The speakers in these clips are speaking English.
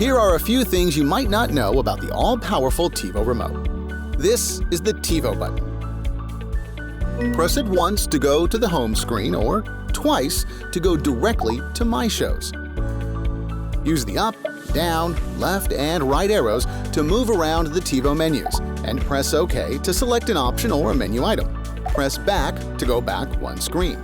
Here are a few things you might not know about the all-powerful Tivo remote. This is the Tivo button. Press it once to go to the home screen or twice to go directly to My Shows. Use the up, down, left, and right arrows to move around the Tivo menus, and press OK to select an option or a menu item. Press back to go back one screen.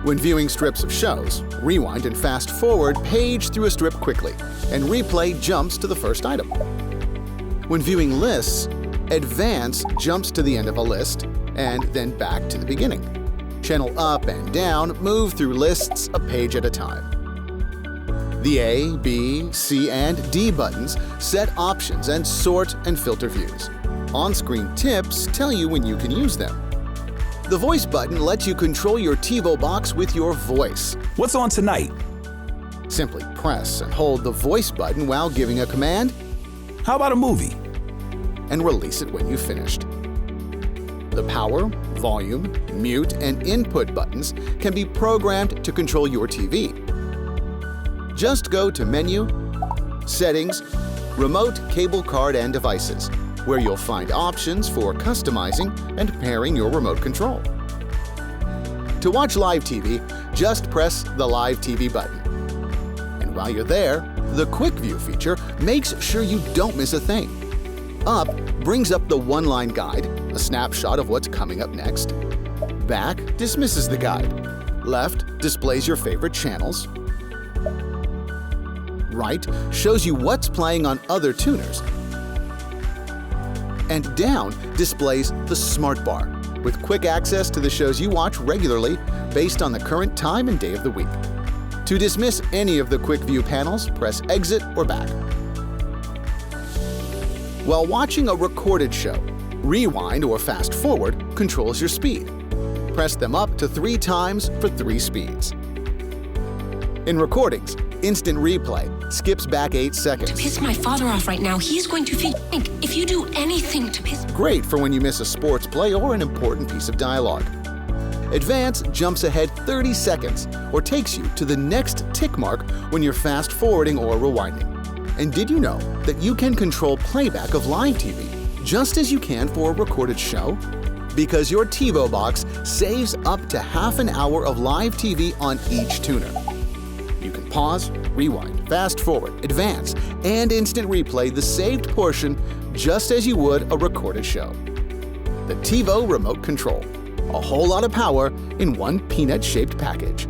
When viewing strips of shows, rewind and fast forward page through a strip quickly, and replay jumps to the first item. When viewing lists, advance jumps to the end of a list and then back to the beginning. Channel up and down move through lists a page at a time. The A, B, C, and D buttons set options and sort and filter views. On-screen tips tell you when you can use them. The voice button lets you control your Tivo box with your voice. What's on tonight? Simply press and hold the voice button while giving a command. How about a movie? And release it when you've finished. The power, volume, mute, and input buttons can be programmed to control your TV. Just go to Menu, Settings, Remote, Cable Card, and Devices, where you'll find options for customizing and pairing your remote control. To watch live TV, just press the Live TV button. And while you're there, the Quick View feature makes sure you don't miss a thing. Up brings up the one-line guide, a snapshot of what's coming up next. Back dismisses the guide. Left displays your favorite channels. Right shows you what's playing on other tuners. And down displays the Smart Bar, with quick access to the shows you watch regularly based on the current time and day of the week. To dismiss any of the Quick View panels, press Exit or Back. While watching a recorded show, rewind or fast forward controls your speed. Press them up to 3 times for 3 speeds. In recordings, instant replay skips back 8 seconds. To piss my father off right now, he's going to think if you do anything to piss. Great for when you miss a sports play or an important piece of dialogue. Advance jumps ahead 30 seconds or takes you to the next tick mark when you're fast forwarding or rewinding. And did you know that you can control Playback of Live TV just as you can for a recorded show? Because your Tivo box saves up to half an hour of live TV on each tuner. You can pause, rewind, fast forward, advance, and instant replay the saved portion just as you would a recorded show. The Tivo Remote Control. A whole lot of power in one peanut-shaped package.